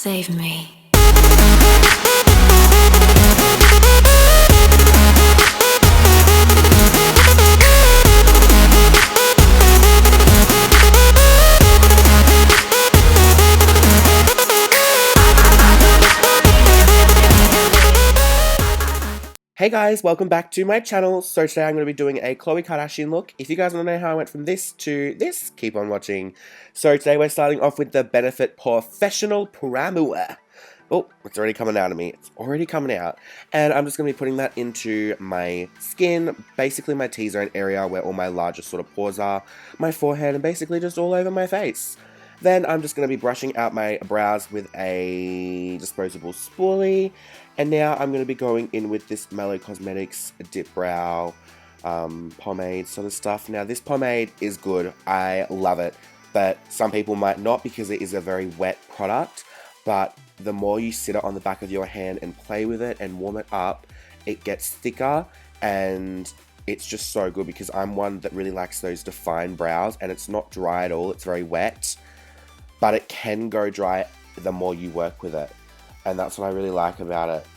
Save me. Hey guys, welcome back to my channel. So today I'm going to be doing a Khloe Kardashian look. If you guys want to know how I went from this to this, keep on watching. So today we're starting off with the Benefit Porefessional Primer. Oh, it's already coming out of me. It's already coming out. And I'm just going to be putting that into my skin, basically my T-zone area where all my largest sort of pores are, my forehead, and basically just all over my face. Then I'm just going to be brushing out my brows with a disposable spoolie. And now I'm going to be going in with this Mellow Cosmetics Dipbrow pomade sort of stuff. Now this pomade is good. I love it. But some people might not because it is a very wet product. But the more you sit it on the back of your hand and play with it and warm it up, it gets thicker and it's just so good because I'm one that really likes those defined brows and it's not dry at all. It's very wet. But it can go dry the more you work with it. And that's what I really like about it.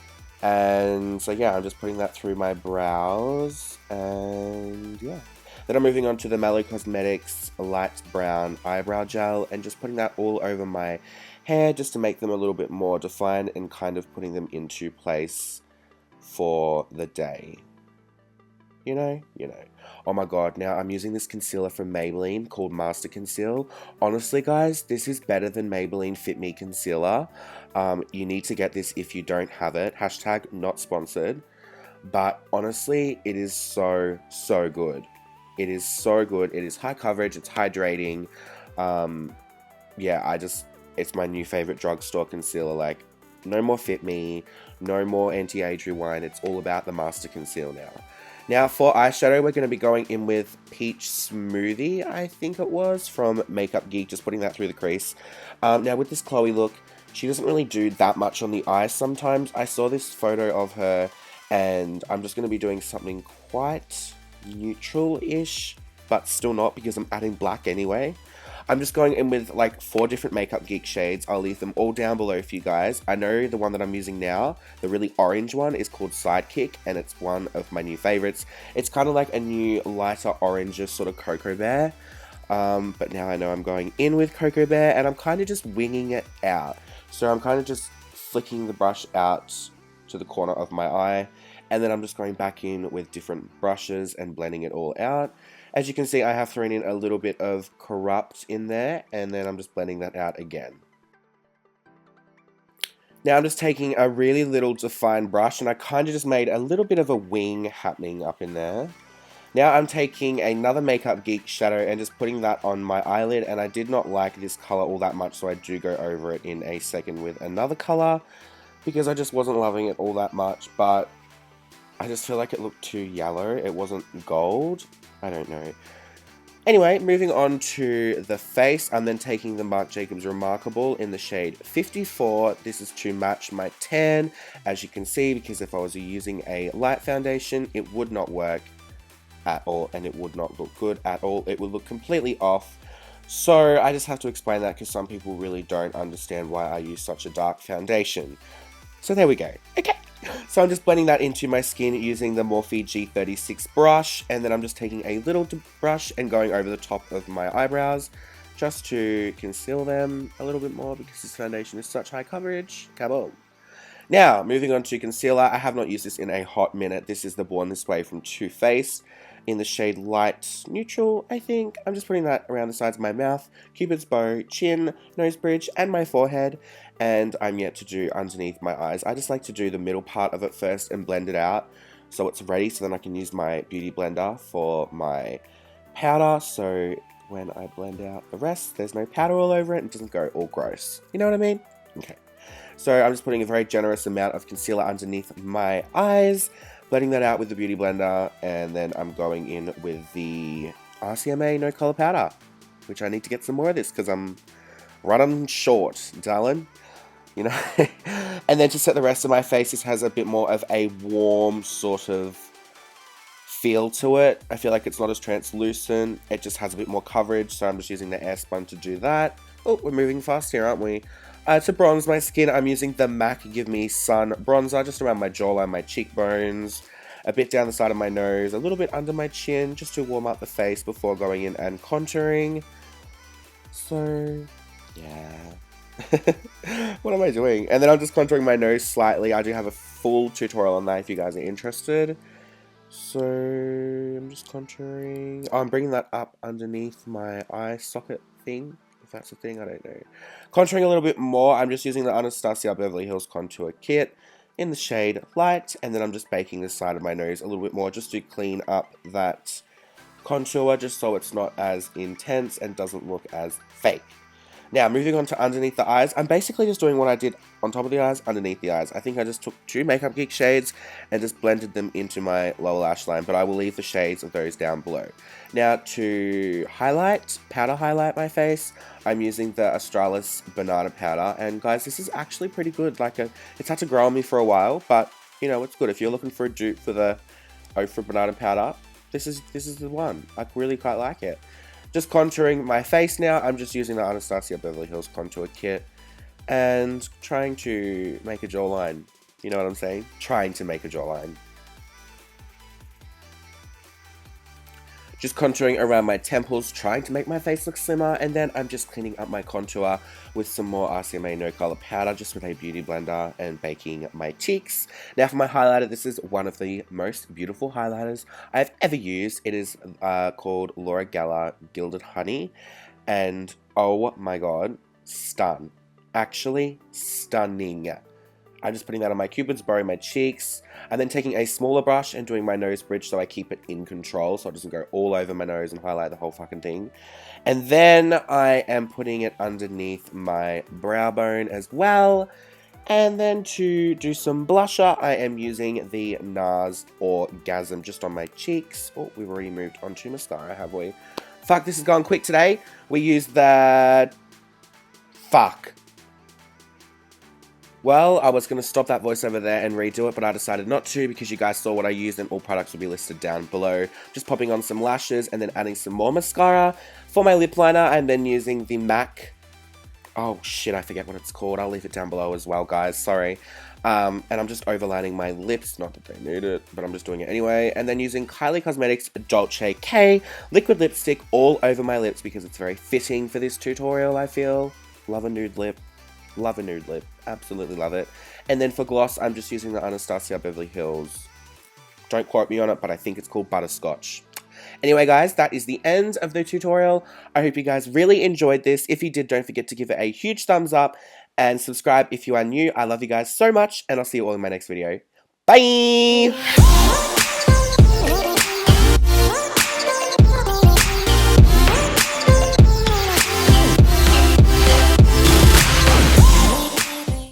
And so yeah, I'm just putting that through my brows. And yeah. Then I'm moving on to the Mellow Cosmetics Light Brown Eyebrow Gel. And just putting that all over my hair just to make them a little bit more defined. And kind of putting them into place for the day. You know. Oh my god, now I'm using this concealer from Maybelline called Master Conceal. Honestly guys, this is better than Maybelline Fit Me Concealer. You need to get this if you don't have it. Hashtag not sponsored. But honestly, it is so good. It is so good. It is high coverage, it's hydrating. Yeah, it's my new favorite drugstore concealer. Like, no more Fit Me, no more anti-age rewind. It's all about the Master Conceal now. Now for eyeshadow, we're going to be going in with Peach Smoothie, I think it was, from Makeup Geek, just putting that through the crease. Now with this Khloe look, she doesn't really do that much on the eyes sometimes. I saw this photo of her, and I'm just going to be doing something quite neutral-ish, but still not because I'm adding black anyway. I'm just going in with like 4 different Makeup Geek shades. I'll leave them all down below for you guys. I know the one that I'm using now, the really orange one, is called Sidekick, and it's one of my new favorites. It's kind of like a new lighter orange sort of CocoBear. But now I know I'm going in with CocoBear, and I'm kind of just winging it out. So I'm kind of just flicking the brush out to the corner of my eye, and then I'm just going back in with different brushes and blending it all out. As you can see, I have thrown in a little bit of Corrupt in there, and then I'm just blending that out again. Now I'm just taking a really little defined brush, and I kind of just made a little bit of a wing happening up in there. Now I'm taking another Makeup Geek shadow and just putting that on my eyelid, and I did not like this color all that much, so I do go over it in a second with another color, because I just wasn't loving it all that much, but I just feel like it looked too yellow. It wasn't gold. I don't know. Anyway, moving on to the face, I'm then taking the Marc Jacobs Remarcable in the shade 54. This is to match my tan, as you can see, because if I was using a light foundation, it would not work at all, and it would not look good at all. It would look completely off. So I just have to explain that because some people really don't understand why I use such a dark foundation. So there we go. Okay. So I'm just blending that into my skin using the Morphe G36 brush, and then I'm just taking a little brush and going over the top of my eyebrows just to conceal them a little bit more because this foundation is such high coverage. Kaboom! Now, moving on to concealer, I have not used this in a hot minute. This is the Born This Way from Too Faced in the shade Light Neutral, I think. I'm just putting that around the sides of my mouth, Cupid's bow, chin, nose bridge, and my forehead. And I'm yet to do underneath my eyes. I just like to do the middle part of it first and blend it out so it's ready, so then I can use my beauty blender for my powder. So when I blend out the rest, there's no powder all over it and it doesn't go all gross. You know what I mean? Okay. So I'm just putting a very generous amount of concealer underneath my eyes, blending that out with the beauty blender, and then I'm going in with the RCMA No Color Powder, which I need to get some more of this because I'm running short, darling. You know, and then to set the rest of my face, this has a bit more of a warm sort of feel to it. I feel like it's not as translucent, it just has a bit more coverage, so I'm just using the Airspun to do that. Oh, we're moving fast here, aren't we? To bronze my skin, I'm using the MAC Give Me Sun bronzer just around my jawline, my cheekbones, a bit down the side of my nose, a little bit under my chin, just to warm up the face before going in and contouring. So, yeah. What am I doing? And then I'm just contouring my nose slightly. I do have a full tutorial on that if you guys are interested. So, I'm just contouring. Oh, I'm bringing that up underneath my eye socket thing. If that's a thing, I don't know. Contouring a little bit more. I'm just using the Anastasia Beverly Hills Contour Kit in the shade Light. And then I'm just baking the side of my nose a little bit more just to clean up that contour, just so it's not as intense and doesn't look as fake. Now, moving on to underneath the eyes, I'm basically just doing what I did on top of the eyes, underneath the eyes. I think I just took 2 Makeup Geek shades and just blended them into my lower lash line, but I will leave the shades of those down below. Now, to powder highlight my face, I'm using the Australis Banana Powder, and guys, this is actually pretty good. It's had to grow on me for a while, but, you know, it's good. If you're looking for a dupe for the Ofra Banana Powder, this is the one. I really quite like it. Just contouring my face now. I'm just using the Anastasia Beverly Hills Contour Kit and trying to make a jawline. You know what I'm saying? Trying to make a jawline. Just contouring around my temples, trying to make my face look slimmer, and then I'm just cleaning up my contour with some more RCMA No Color Powder, just with a beauty blender, and baking my cheeks. Now for my highlighter, this is one of the most beautiful highlighters I've ever used. It is called Laura Geller Gilded Honey, and oh my god, stun. Actually, stunning. I'm just putting that on my cupid's bow, my cheeks, and then taking a smaller brush and doing my nose bridge so I keep it in control, so it doesn't go all over my nose and highlight the whole fucking thing. And then I am putting it underneath my brow bone as well. And then to do some blusher, I am using the NARS Orgasm just on my cheeks. Oh, we've already moved on to mascara, have we? Fuck, this is going quick today. We used the... Fuck. Well, I was going to stop that voiceover there and redo it, but I decided not to because you guys saw what I used and all products will be listed down below. Just popping on some lashes and then adding some more mascara. For my lip liner, I'm then using the MAC. Oh shit, I forget what it's called. I'll leave it down below as well, guys. Sorry. And I'm just overlining my lips. Not that they need it, but I'm just doing it anyway. And then using Kylie Cosmetics Dolce K liquid lipstick all over my lips because it's very fitting for this tutorial, I feel. Love a nude lip. Love a nude lip. Absolutely love it. And then for gloss, I'm just using the Anastasia Beverly Hills. Don't quote me on it, but I think it's called Butterscotch. Anyway, guys, that is the end of the tutorial. I hope you guys really enjoyed this. If you did, don't forget to give it a huge thumbs up and subscribe if you are new. I love you guys so much, and I'll see you all in my next video. Bye!